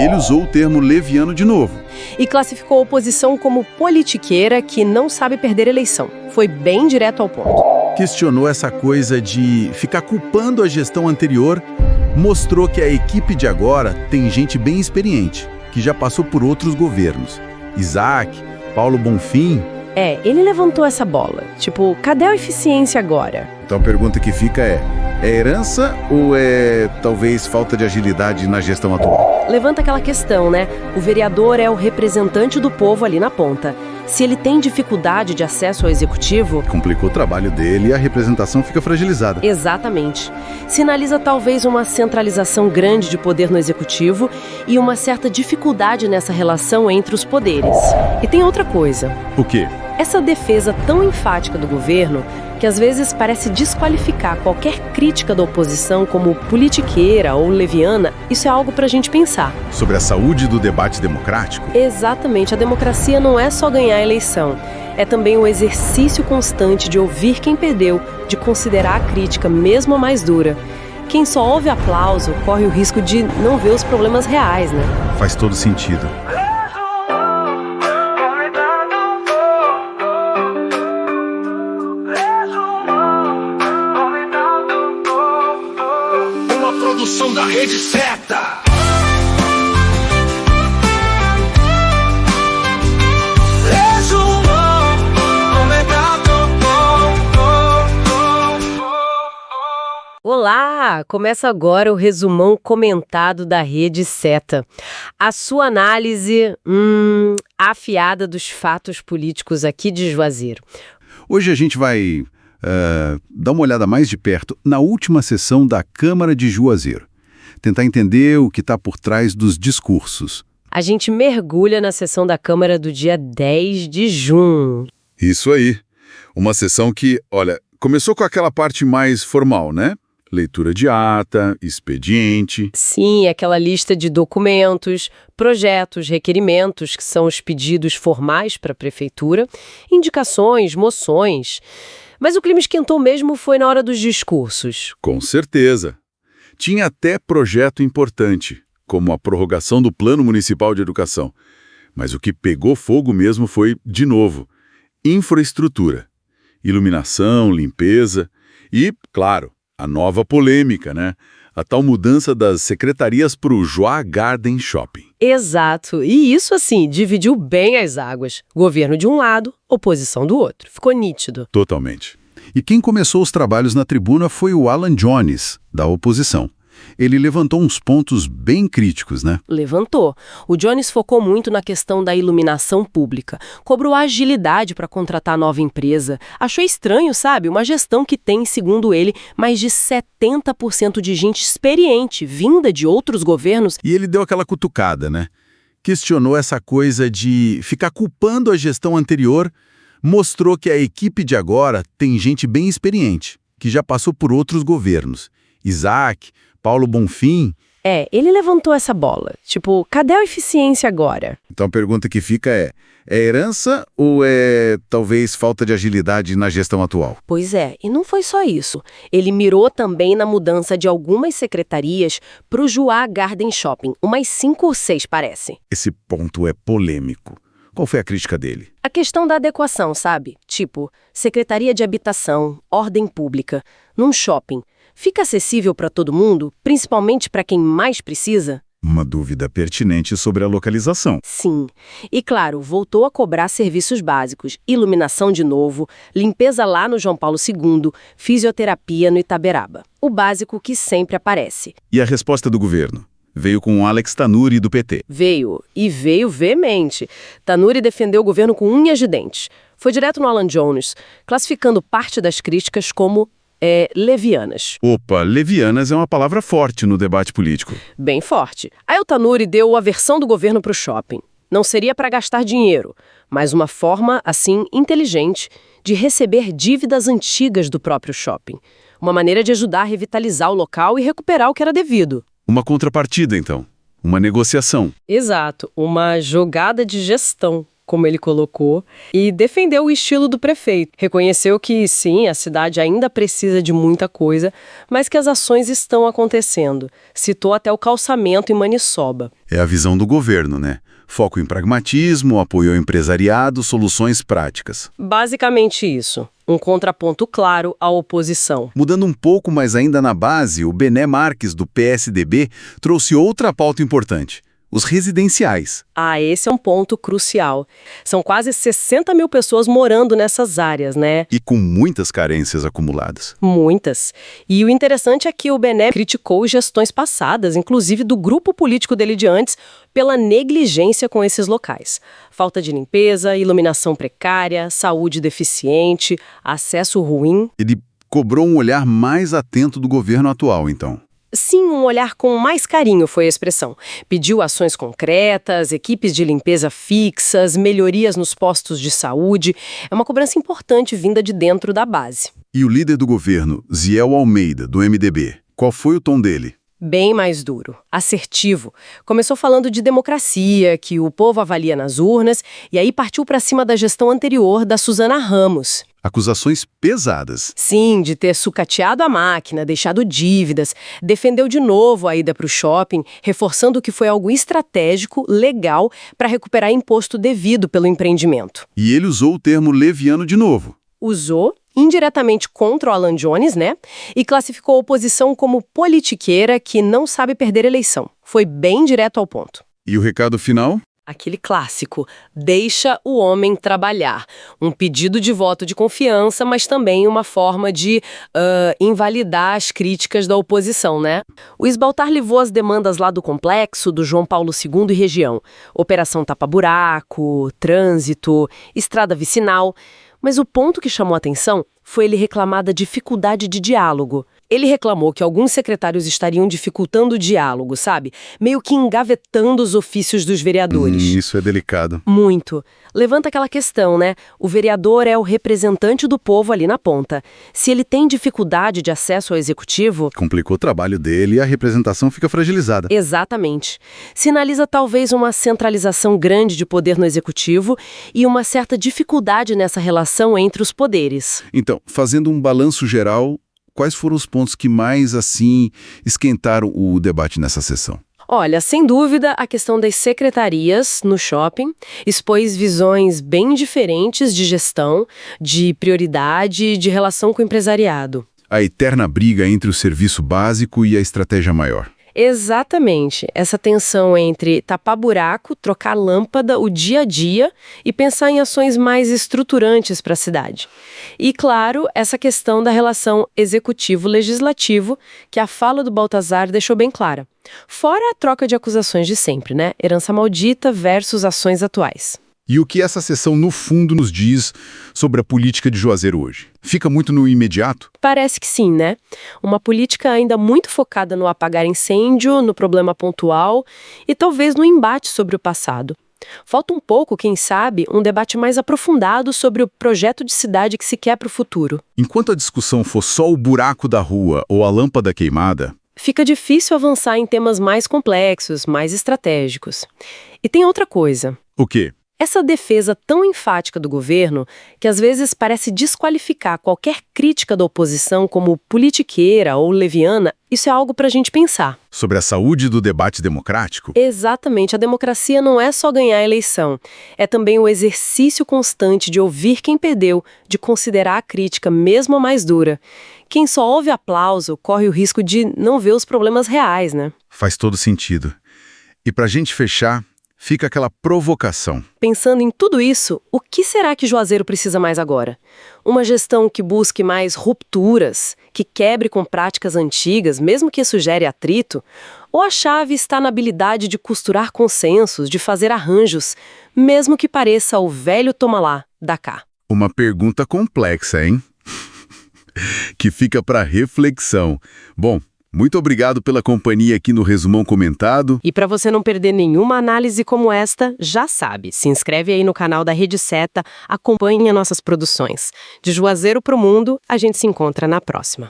ele usou o termo leviano de novo. E classificou a oposição como politiqueira que não sabe perder eleição. Foi bem direto ao ponto. Questionou essa coisa de ficar culpando a gestão anterior, mostrou que a equipe de agora tem gente bem experiente, que já passou por outros governos. Isaac, Paulo Bonfim. Ele levantou essa bola. Tipo, cadê a eficiência agora? Então a pergunta que fica é herança ou é talvez falta de agilidade na gestão atual? Levanta aquela questão, né? O vereador é o representante do povo ali na ponta. Se ele tem dificuldade de acesso ao executivo... Complicou o trabalho dele e a representação fica fragilizada. Exatamente. Sinaliza talvez uma centralização grande de poder no executivo e uma certa dificuldade nessa relação entre os poderes. E tem outra coisa. O quê? Essa defesa tão enfática do governo que às vezes parece desqualificar qualquer crítica da oposição como politiqueira ou leviana, isso é algo pra gente pensar. Sobre a saúde do debate democrático? Exatamente. A democracia não é só ganhar a eleição. É também um exercício constante de ouvir quem perdeu, de considerar a crítica, mesmo a mais dura. Quem só ouve aplauso corre o risco de não ver os problemas reais, né? Faz todo sentido. Produção da Rede Zeta. Olá! Começa agora o resumão comentado da Rede Zeta. A sua análise afiada dos fatos políticos aqui de Juazeiro. Hoje a gente vai dar uma olhada mais de perto na última sessão da Câmara de Juazeiro. Tentar entender o que está por trás dos discursos. A gente mergulha na sessão da Câmara do dia 10 de junho. Isso aí. Uma sessão que, olha, começou com aquela parte mais formal, né? Leitura de ata, expediente. Sim, aquela lista de documentos, projetos, requerimentos, que são os pedidos formais para a prefeitura, indicações, moções. Mas o clima esquentou mesmo foi na hora dos discursos. Com certeza. Tinha até projeto importante, como a prorrogação do Plano Municipal de Educação. Mas o que pegou fogo mesmo foi, de novo, infraestrutura. Iluminação, limpeza e, claro, a nova polêmica, né? A tal mudança das secretarias para o Joá Garden Shopping. Exato. E isso, assim, dividiu bem as águas. Governo de um lado, oposição do outro. Ficou nítido. Totalmente. E quem começou os trabalhos na tribuna foi o Alan Jones, da oposição. Ele levantou uns pontos bem críticos, né? Levantou. O Jones focou muito na questão da iluminação pública. Cobrou agilidade para contratar nova empresa. Achou estranho, sabe? Uma gestão que tem, segundo ele, mais de 70% de gente experiente, vinda de outros governos. E ele deu aquela cutucada, né? Questionou essa coisa de ficar culpando a gestão anterior, mostrou que a equipe de agora tem gente bem experiente, que já passou por outros governos. Isaac, Paulo Bonfim. Ele levantou essa bola. Tipo, cadê a eficiência agora? Então a pergunta que fica é herança ou é talvez falta de agilidade na gestão atual? Pois é, e não foi só isso. Ele mirou também na mudança de algumas secretarias para o Joá Garden Shopping. Umas 5 ou 6, parece. Esse ponto é polêmico. Qual foi a crítica dele? A questão da adequação, sabe? Tipo, Secretaria de Habitação, Ordem Pública, num shopping. Fica acessível para todo mundo, principalmente para quem mais precisa? Uma dúvida pertinente sobre a localização. Sim. E claro, voltou a cobrar serviços básicos, iluminação de novo, limpeza lá no João Paulo II, fisioterapia no Itaberaba. O básico que sempre aparece. E a resposta do governo? Veio com o Alex Tanuri, do PT. Veio veemente. Tanuri defendeu o governo com unhas de dentes. Foi direto no Alan Jones, classificando parte das críticas como levianas. Opa, levianas é uma palavra forte no debate político. Bem forte. Aí o Tanuri deu a versão do governo para o shopping. Não seria para gastar dinheiro, mas uma forma, assim, inteligente de receber dívidas antigas do próprio shopping. Uma maneira de ajudar a revitalizar o local e recuperar o que era devido. Uma contrapartida, então. Uma negociação. Exato. Uma jogada de gestão. como ele colocou, e defendeu o estilo do prefeito. Reconheceu que, sim, a cidade ainda precisa de muita coisa, mas que as ações estão acontecendo. Citou até o calçamento em Maniçoba. É a visão do governo, né? Foco em pragmatismo, apoio ao empresariado, soluções práticas. Basicamente isso. Um contraponto claro à oposição. Mudando um pouco, mas ainda na base, o Bené Marques, do PSDB, trouxe outra pauta importante: os residenciais. Esse é um ponto crucial. São quase 60 mil pessoas morando nessas áreas, né? E com muitas carências acumuladas. Muitas. E o interessante é que o Bené criticou gestões passadas, inclusive do grupo político dele de antes, pela negligência com esses locais. Falta de limpeza, iluminação precária, saúde deficiente, acesso ruim. Ele cobrou um olhar mais atento do governo atual, então. Sim, um olhar com mais carinho foi a expressão. Pediu ações concretas, equipes de limpeza fixas, melhorias nos postos de saúde. É uma cobrança importante vinda de dentro da base. E o líder do governo, Ziel Almeida, do MDB, qual foi o tom dele? Bem mais duro, assertivo. Começou falando de democracia, que o povo avalia nas urnas, e aí partiu para cima da gestão anterior da Suzana Ramos. Acusações pesadas. Sim, de ter sucateado a máquina, deixado dívidas, defendeu de novo a ida para o shopping, reforçando que foi algo estratégico, legal, para recuperar imposto devido pelo empreendimento. E ele usou o termo leviano de novo. Usou indiretamente contra o Alan Jones, né? E classificou a oposição como politiqueira que não sabe perder eleição. Foi bem direto ao ponto. E o recado final? Aquele clássico, deixa o homem trabalhar. Um pedido de voto de confiança, mas também uma forma de invalidar as críticas da oposição, né? O Esbaltar levou as demandas lá do complexo, do João Paulo II e região. Operação tapa-buraco, trânsito, estrada vicinal. Mas o ponto que chamou a atenção foi ele reclamar da dificuldade de diálogo. Ele reclamou que alguns secretários estariam dificultando o diálogo, sabe? Meio que engavetando os ofícios dos vereadores. Isso é delicado. Muito. Levanta aquela questão, né? O vereador é o representante do povo ali na ponta. Se ele tem dificuldade de acesso ao executivo... Complicou o trabalho dele e a representação fica fragilizada. Exatamente. Sinaliza talvez uma centralização grande de poder no executivo e uma certa dificuldade nessa relação entre os poderes. Então, fazendo um balanço geral, quais foram os pontos que mais, assim, esquentaram o debate nessa sessão? Olha, sem dúvida, a questão das secretarias no shopping expôs visões bem diferentes de gestão, de prioridade e de relação com o empresariado. A eterna briga entre o serviço básico e a estratégia maior. Exatamente. Essa tensão entre tapar buraco, trocar lâmpada, o dia a dia e pensar em ações mais estruturantes para a cidade. E, claro, essa questão da relação executivo-legislativo, que a fala do Baltazar deixou bem clara. Fora a troca de acusações de sempre, né? Herança maldita versus ações atuais. E o que essa sessão, no fundo, nos diz sobre a política de Juazeiro hoje? Fica muito no imediato? Parece que sim, né? Uma política ainda muito focada no apagar incêndio, no problema pontual e talvez no embate sobre o passado. Falta um pouco, quem sabe, um debate mais aprofundado sobre o projeto de cidade que se quer para o futuro. Enquanto a discussão for só o buraco da rua ou a lâmpada queimada, fica difícil avançar em temas mais complexos, mais estratégicos. E tem outra coisa. O quê? Essa defesa tão enfática do governo, que às vezes parece desqualificar qualquer crítica da oposição como politiqueira ou leviana, isso é algo para a gente pensar. Sobre a saúde do debate democrático? Exatamente, a democracia não é só ganhar a eleição, é também o exercício constante de ouvir quem perdeu, de considerar a crítica mesmo a mais dura. Quem só ouve aplauso corre o risco de não ver os problemas reais, né? Faz todo sentido. E para a gente fechar, fica aquela provocação. Pensando em tudo isso, o que será que Juazeiro precisa mais agora? Uma gestão que busque mais rupturas, que quebre com práticas antigas, mesmo que isso gere atrito? Ou a chave está na habilidade de costurar consensos, de fazer arranjos, mesmo que pareça o velho toma lá, dá cá? Uma pergunta complexa, hein? Que fica para reflexão. Bom, muito obrigado pela companhia aqui no Resumão Comentado. E para você não perder nenhuma análise como esta, já sabe, se inscreve aí no canal da Rede Seta, acompanhe as nossas produções. De Juazeiro pro Mundo, a gente se encontra na próxima.